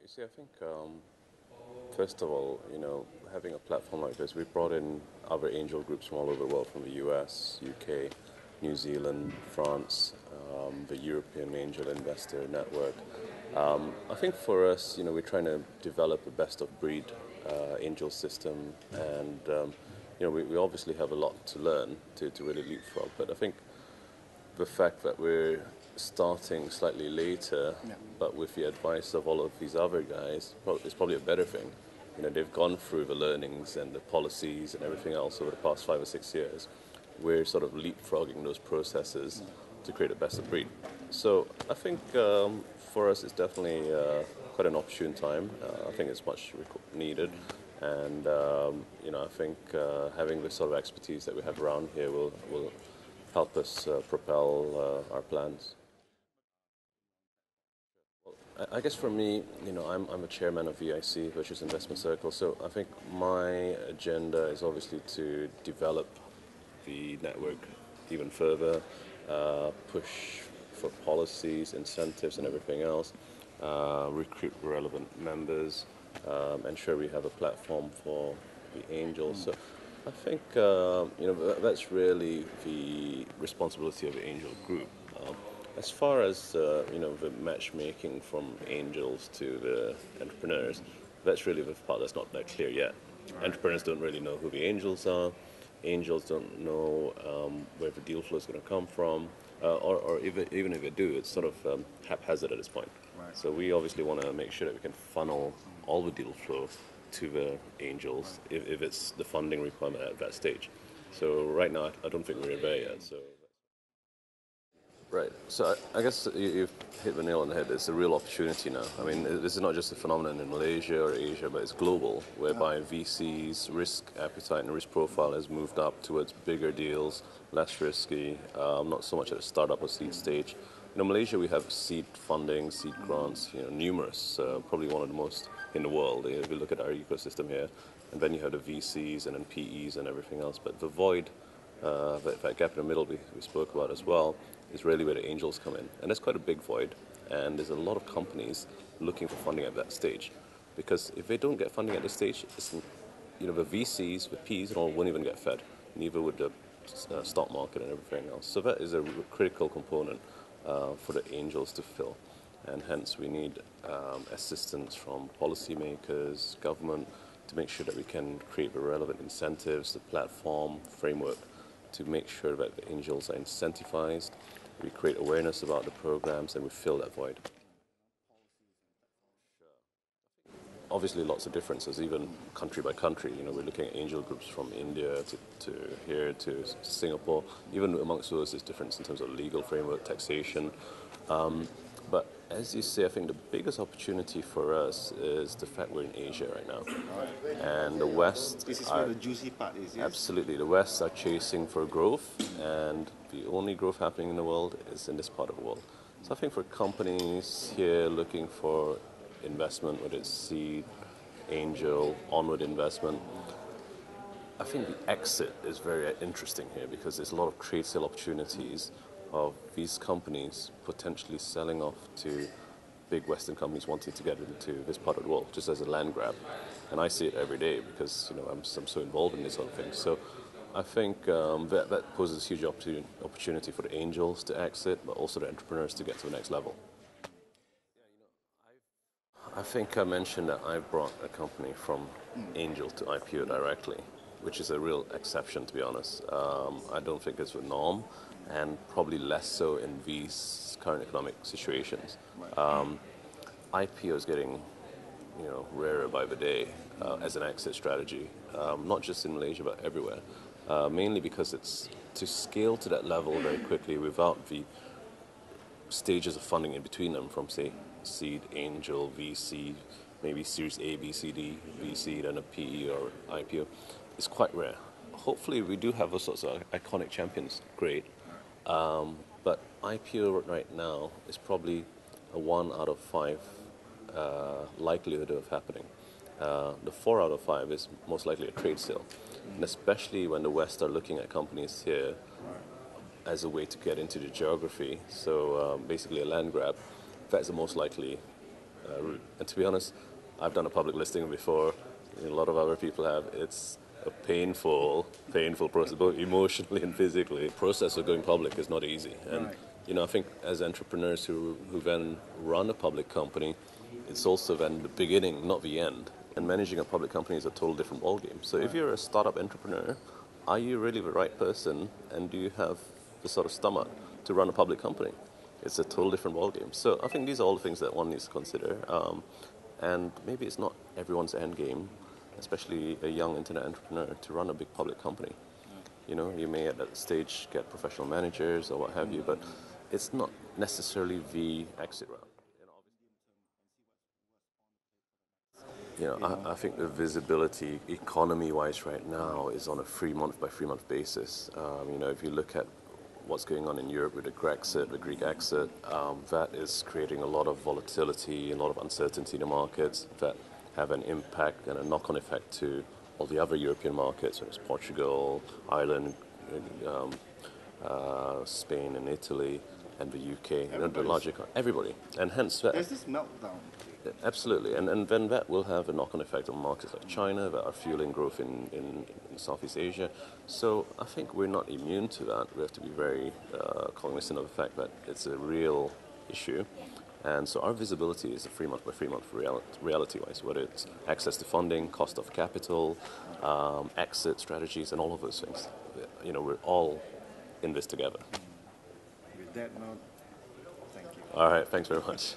You see, I think first of all, having a platform like this, we brought in other angel groups from all over the world, from the US, UK, New Zealand, France, the European Angel Investor Network. I think for us, we're trying to develop a best of breed angel system, and we obviously have a lot to learn to really leapfrog. But I think the fact that we're starting slightly later, but with the advice of all of these other guys, is probably a better thing. They've gone through the learnings and the policies and everything else over the past 5 or 6 years. We're sort of leapfrogging those processes to create a best of breed. So I think for us, it's definitely quite an opportune time. I think it's much needed. And, I think having the sort of expertise that we have around here will help us propel our plans. I guess for me, I'm a chairman of VIC, Virtuous Investment Circle, so I think my agenda is obviously to develop the network even further, push for policies, incentives, and everything else, recruit relevant members, ensure we have a platform for the angels. So I think that's really the responsibility of the angel group. As far as the matchmaking from angels to the entrepreneurs, that's really the part that's not that clear yet. Entrepreneurs don't really know who the angels are. Angels don't know where the deal flow is going to come from, or even if they do, it's sort of haphazard at this point. Right. So we obviously want to make sure that we can funnel all the deal flow to the angels if it's the funding requirement at that stage. So right now, I don't think we're there yet. So. Right. So I guess you've hit the nail on the head. It's a real opportunity now. I mean, this is not just a phenomenon in Malaysia or Asia, but it's global, whereby VCs' risk appetite and risk profile has moved up towards bigger deals, less risky, not so much at the startup or seed stage. Malaysia, we have seed funding, seed grants, numerous, probably one of the most in the world, if you look at our ecosystem here. And then you have the VCs and then PEs and everything else. But the void, that gap in the middle we spoke about as well, is really where the angels come in. And that's quite a big void. And there's a lot of companies looking for funding at that stage. Because if they don't get funding at this stage, the VCs, the Ps and all won't even get fed. Neither would the stock market and everything else. So that is a critical component for the angels to fill. And hence we need assistance from policymakers, government, to make sure that we can create the relevant incentives, the platform, framework, to make sure that the angels are incentivized, we create awareness about the programs, and we fill that void. Obviously, lots of differences, even country by country. We're looking at angel groups from India to here to Singapore. Even amongst those, there's difference in terms of legal framework, taxation. But as you say, I think the biggest opportunity for us is the fact we're in Asia right now. And the West... This is where the juicy part is, yes? Absolutely. The West are chasing for growth, and the only growth happening in the world is in this part of the world. So I think for companies here looking for investment, whether it's seed, angel, onward investment, I think the exit is very interesting here because there's a lot of trade sale opportunities of these companies potentially selling off to big Western companies wanting to get into this part of the world, just as a land grab. And I see it every day because I'm so involved in this sort of thing. So I think that poses a huge opportunity for the angels to exit, but also the entrepreneurs to get to the next level. I think I mentioned that I brought a company from angel to IPO directly, which is a real exception, to be honest. I don't think it's the norm, and probably less so in these current economic situations. IPO is getting, rarer by the day as an exit strategy, not just in Malaysia but everywhere. Mainly because it's to scale to that level very quickly without the stages of funding in between them, from say seed, angel, VC, maybe Series A, B, C, D, VC, then a PE or IPO, is quite rare. Hopefully we do have those sorts of iconic champions, great. But IPO right now is probably a 1 out of 5 likelihood of happening. The 4 out of 5 is most likely a trade sale. And especially when the West are looking at companies here as a way to get into the geography, so basically a land grab, that's the most likely route. And to be honest, I've done a public listing before. A lot of other people have. It's a painful process, both emotionally and physically. The process of going public is not easy. And I think as entrepreneurs who then run a public company, it's also then the beginning, not the end. And managing a public company is a total different ballgame. So if you're a startup entrepreneur, are you really the right person, and do you have the sort of stomach to run a public company? It's a total different ballgame. So I think these are all the things that one needs to consider. And maybe it's not everyone's end game, especially a young internet entrepreneur, to run a big public company. You may at that stage get professional managers or what have you, but it's not necessarily the exit route. I think the visibility economy-wise right now is on a 3-month by 3-month basis. If you look at what's going on in Europe with the Grexit, the Greek exit, that is creating a lot of volatility, a lot of uncertainty in the markets that have an impact and a knock-on effect to all the other European markets, such as Portugal, Ireland, Spain and Italy, and the UK, the larger, everybody. And hence that... There's this meltdown. Absolutely, and then that will have a knock-on effect on markets like China that are fueling growth in Southeast Asia. So I think we're not immune to that. We have to be very cognizant of the fact that it's a real issue. And so our visibility is a 3-month by 3-month reality-wise, whether it's access to funding, cost of capital, exit strategies, and all of those things. We're all in this together. With that note, thank you. All right, thanks very much.